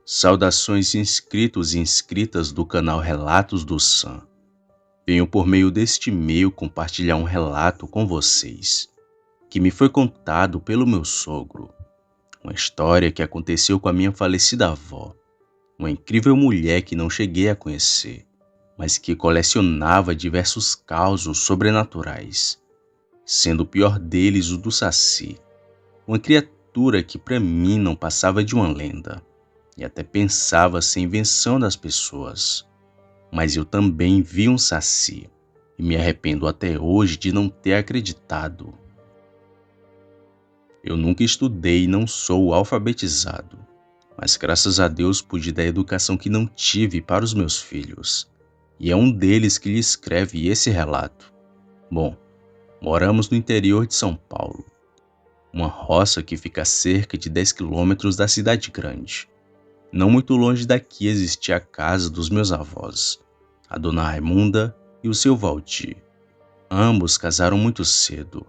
Saudações inscritos e inscritas do canal Relatos do Sam. Venho por meio deste e-mail compartilhar um relato com vocês, que me foi contado pelo meu sogro. Uma história que aconteceu com a minha falecida avó, uma incrível mulher que não cheguei a conhecer, mas que colecionava diversos causos sobrenaturais, sendo o pior deles o do Saci, uma criatura que para mim não passava de uma lenda. E até pensava ser invenção das pessoas. Mas eu também vi um saci, e me arrependo até hoje de não ter acreditado. Eu nunca estudei e não sou alfabetizado, mas graças a Deus pude dar a educação que não tive para os meus filhos. E é um deles que lhe escreve esse relato. Bom, moramos no interior de São Paulo, uma roça que fica a cerca de 10 quilômetros da cidade grande. Não muito longe daqui existia a casa dos meus avós, a dona Raimunda e o seu Valdir. Ambos casaram muito cedo,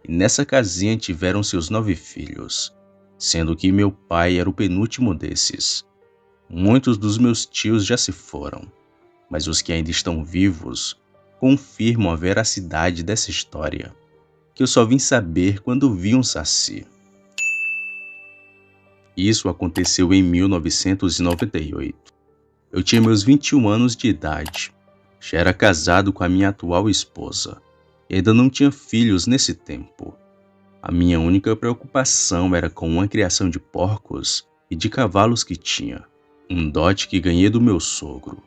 e nessa casinha tiveram seus 9 filhos, sendo que meu pai era o penúltimo desses. Muitos dos meus tios já se foram, mas os que ainda estão vivos confirmam a veracidade dessa história, que eu só vim saber quando vi um saci. Isso aconteceu em 1998. Eu tinha meus 21 anos de idade. Já era casado com a minha atual esposa e ainda não tinha filhos nesse tempo. A minha única preocupação era com uma criação de porcos e de cavalos que tinha, um dote que ganhei do meu sogro.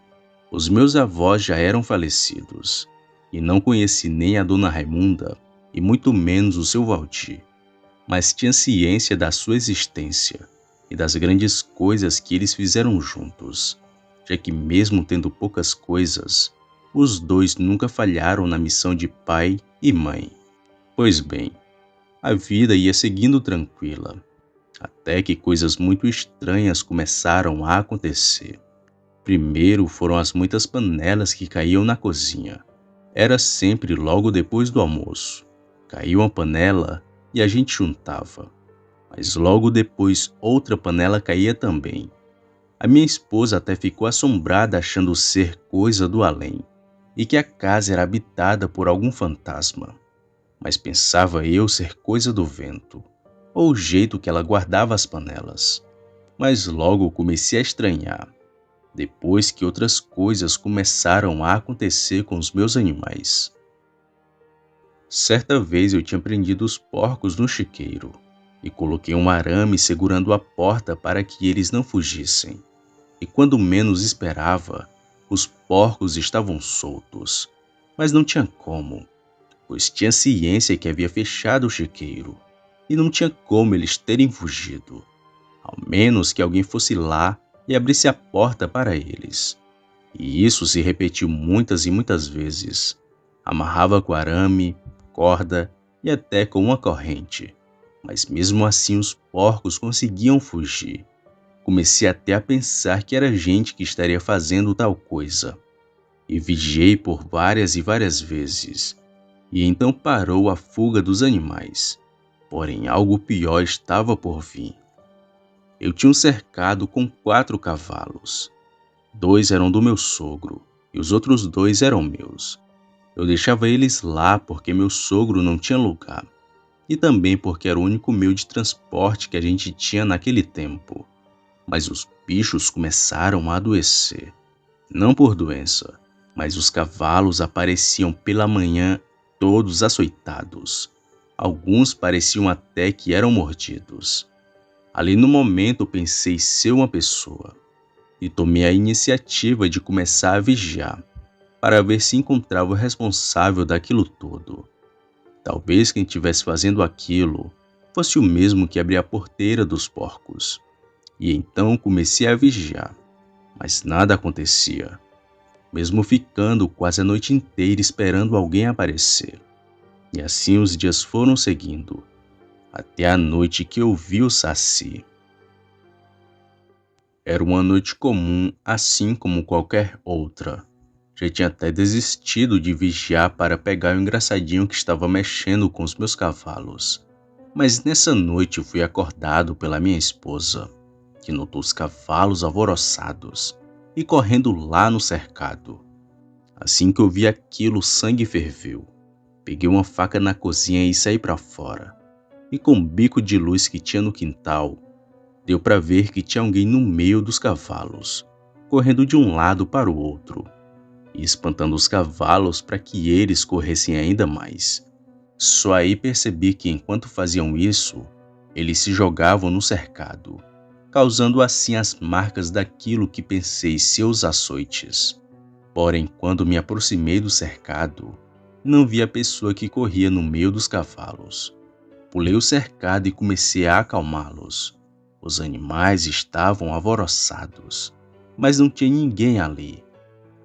Os meus avós já eram falecidos e não conheci nem a dona Raimunda e muito menos o seu Valdir, mas tinha ciência da sua existência e das grandes coisas que eles fizeram juntos, já que mesmo tendo poucas coisas, os dois nunca falharam na missão de pai e mãe. Pois bem, a vida ia seguindo tranquila, até que coisas muito estranhas começaram a acontecer. Primeiro foram as muitas panelas que caíam na cozinha. Era sempre logo depois do almoço. Caiu uma panela e a gente juntava. Mas logo depois outra panela caía também. A minha esposa até ficou assombrada achando ser coisa do além e que a casa era habitada por algum fantasma. Mas pensava eu ser coisa do vento, ou o jeito que ela guardava as panelas. Mas logo comecei a estranhar, depois que outras coisas começaram a acontecer com os meus animais. Certa vez eu tinha prendido os porcos no chiqueiro e coloquei um arame segurando a porta para que eles não fugissem. E quando menos esperava, os porcos estavam soltos. Mas não tinha como, pois tinha ciência que havia fechado o chiqueiro e não tinha como eles terem fugido, ao menos que alguém fosse lá e abrisse a porta para eles. E isso se repetiu muitas e muitas vezes. Amarrava com arame, corda e até com uma corrente. Mas mesmo assim os porcos conseguiam fugir. Comecei até a pensar que era gente que estaria fazendo tal coisa. E vigiei por várias e várias vezes. E então parou a fuga dos animais. Porém algo pior estava por vir. Eu tinha um cercado com 4 cavalos. 2 eram do meu sogro e os outros 2 eram meus. Eu deixava eles lá porque meu sogro não tinha lugar. E também porque era o único meio de transporte que a gente tinha naquele tempo. Mas os bichos começaram a adoecer. Não por doença, mas os cavalos apareciam pela manhã todos açoitados. Alguns pareciam até que eram mordidos. Ali no momento pensei ser uma pessoa e tomei a iniciativa de começar a vigiar, para ver se encontrava o responsável daquilo tudo. Talvez quem estivesse fazendo aquilo fosse o mesmo que abria a porteira dos porcos. E então comecei a vigiar, mas nada acontecia, mesmo ficando quase a noite inteira esperando alguém aparecer. E assim os dias foram seguindo, até a noite que eu vi o Saci. Era uma noite comum, assim como qualquer outra. Já tinha até desistido de vigiar para pegar o engraçadinho que estava mexendo com os meus cavalos. Mas nessa noite fui acordado pela minha esposa. que notou os cavalos alvoroçados e correndo lá no cercado. Assim que eu vi aquilo, o sangue ferveu. Peguei uma faca na cozinha e saí para fora. E com o bico de luz que tinha no quintal, deu para ver que tinha alguém no meio dos cavalos, correndo de um lado para o outro, e espantando os cavalos para que eles corressem ainda mais. Só aí percebi que enquanto faziam isso, eles se jogavam no cercado, causando assim as marcas daquilo que pensei ser os açoites. Porém, quando me aproximei do cercado, não vi a pessoa que corria no meio dos cavalos. Pulei o cercado e comecei a acalmá-los. Os animais estavam alvoroçados, mas não tinha ninguém ali.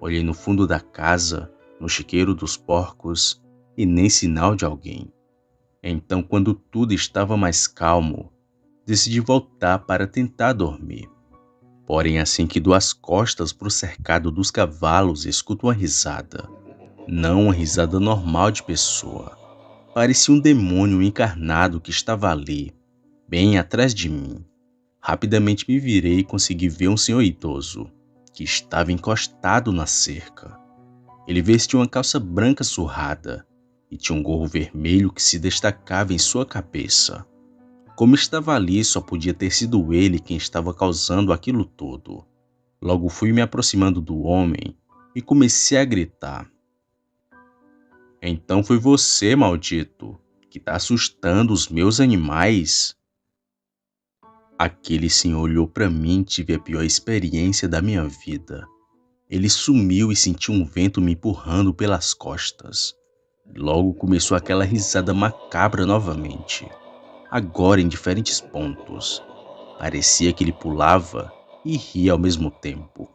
Olhei no fundo da casa, no chiqueiro dos porcos, e nem sinal de alguém. Então, quando tudo estava mais calmo, decidi voltar para tentar dormir. Porém, assim que dou as costas para o cercado dos cavalos, escuto uma risada. Não uma risada normal de pessoa. Parecia um demônio encarnado que estava ali, bem atrás de mim. Rapidamente me virei e consegui ver um senhor idoso, que estava encostado na cerca. Ele vestia uma calça branca surrada e tinha um gorro vermelho que se destacava em sua cabeça. Como estava ali, só podia ter sido ele quem estava causando aquilo tudo. Logo fui me aproximando do homem e comecei a gritar. Então foi você, maldito, que está assustando os meus animais? Aquele senhor olhou para mim e tive a pior experiência da minha vida. Ele sumiu e senti um vento me empurrando pelas costas. Logo começou aquela risada macabra novamente, agora em diferentes pontos. Parecia que ele pulava e ria ao mesmo tempo.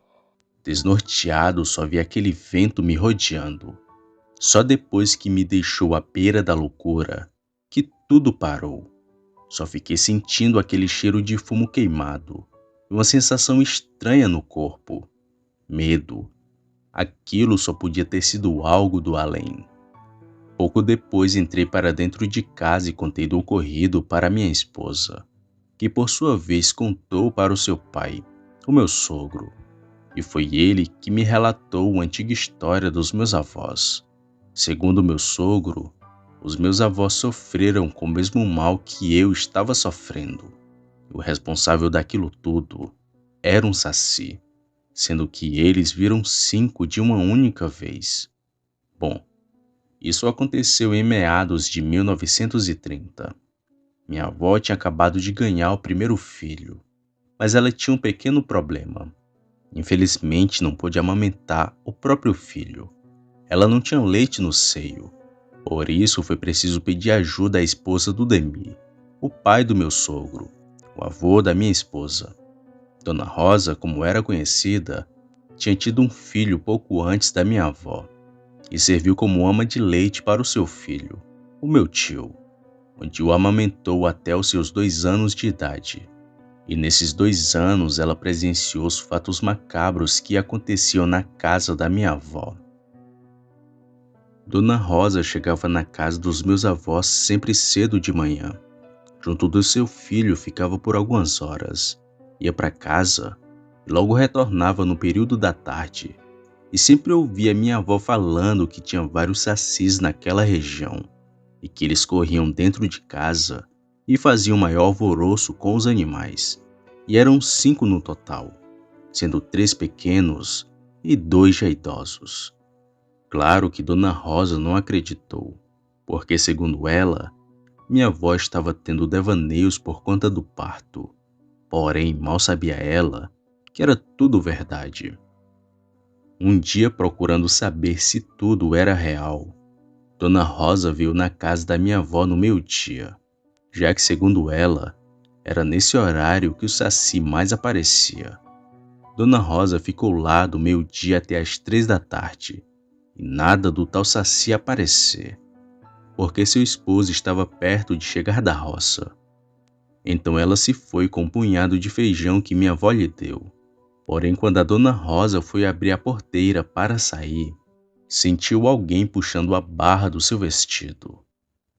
Desnorteado, só vi aquele vento me rodeando. Só depois que me deixou à beira da loucura, que tudo parou. Só fiquei sentindo aquele cheiro de fumo queimado e uma sensação estranha no corpo. Medo. Aquilo só podia ter sido algo do além. Pouco depois entrei para dentro de casa e contei do ocorrido para minha esposa, que por sua vez contou para o seu pai, o meu sogro, e foi ele que me relatou a antiga história dos meus avós. Segundo meu sogro, os meus avós sofreram com o mesmo mal que eu estava sofrendo. O responsável daquilo tudo era um saci, sendo que eles viram 5 de uma única vez. Bom, isso aconteceu em meados de 1930. Minha avó tinha acabado de ganhar o primeiro filho, mas ela tinha um pequeno problema. Infelizmente, não pôde amamentar o próprio filho. Ela não tinha leite no seio. Por isso, foi preciso pedir ajuda à esposa do Demi, o pai do meu sogro, o avô da minha esposa. Dona Rosa, como era conhecida, tinha tido um filho pouco antes da minha avó e serviu como ama de leite para o seu filho, o meu tio, onde o amamentou até os seus 2 anos de idade. E nesses 2 anos ela presenciou os fatos macabros que aconteciam na casa da minha avó. Dona Rosa chegava na casa dos meus avós sempre cedo de manhã. Junto do seu filho ficava por algumas horas, ia para casa e logo retornava no período da tarde. E sempre ouvia minha avó falando que tinha vários sacis naquela região e que eles corriam dentro de casa e faziam maior alvoroço com os animais. E eram 5 no total, sendo 3 pequenos e 2 já idosos. Claro que Dona Rosa não acreditou, porque, segundo ela, minha avó estava tendo devaneios por conta do parto. Porém, mal sabia ela que era tudo verdade. Um dia, procurando saber se tudo era real, Dona Rosa veio na casa da minha avó no meio-dia, já que, segundo ela, era nesse horário que o saci mais aparecia. Dona Rosa ficou lá do meio-dia até as 3 da tarde, e nada do tal saci aparecer, porque seu esposo estava perto de chegar da roça. Então ela se foi com um punhado de feijão que minha avó lhe deu. Porém, quando a Dona Rosa foi abrir a porteira para sair, sentiu alguém puxando a barra do seu vestido.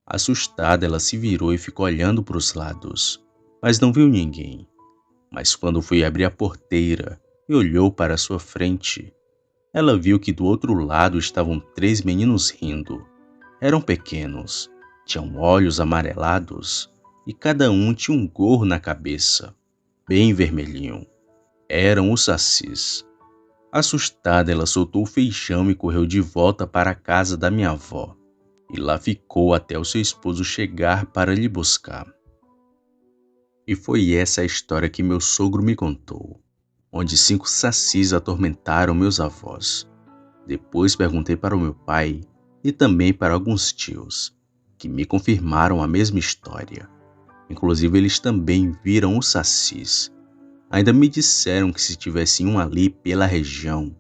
Assustada, ela se virou e ficou olhando para os lados, mas não viu ninguém. Mas quando foi abrir a porteira e olhou para sua frente, ela viu que do outro lado estavam 3 meninos rindo. Eram pequenos, tinham olhos amarelados e cada um tinha um gorro na cabeça, bem vermelhinho. Eram os sacis. Assustada, ela soltou o feijão e correu de volta para a casa da minha avó. E lá ficou até o seu esposo chegar para lhe buscar. E foi essa a história que meu sogro me contou, onde 5 sacis atormentaram meus avós. Depois perguntei para o meu pai e também para alguns tios, que me confirmaram a mesma história. Inclusive, eles também viram os sacis. Ainda me disseram que se tivesse um ali pela região,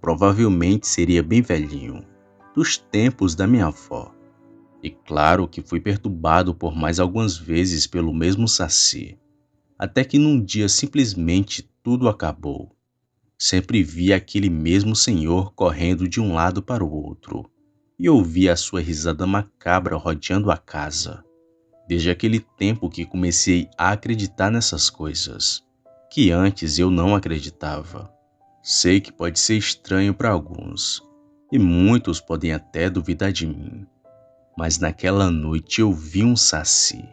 provavelmente seria bem velhinho, dos tempos da minha avó. E claro que fui perturbado por mais algumas vezes pelo mesmo saci, até que num dia simplesmente tudo acabou. Sempre via aquele mesmo senhor correndo de um lado para o outro, e ouvia a sua risada macabra rodeando a casa. Desde aquele tempo que comecei a acreditar nessas coisas, que antes eu não acreditava. Sei que pode ser estranho para alguns, e muitos podem até duvidar de mim, mas naquela noite eu vi um saci.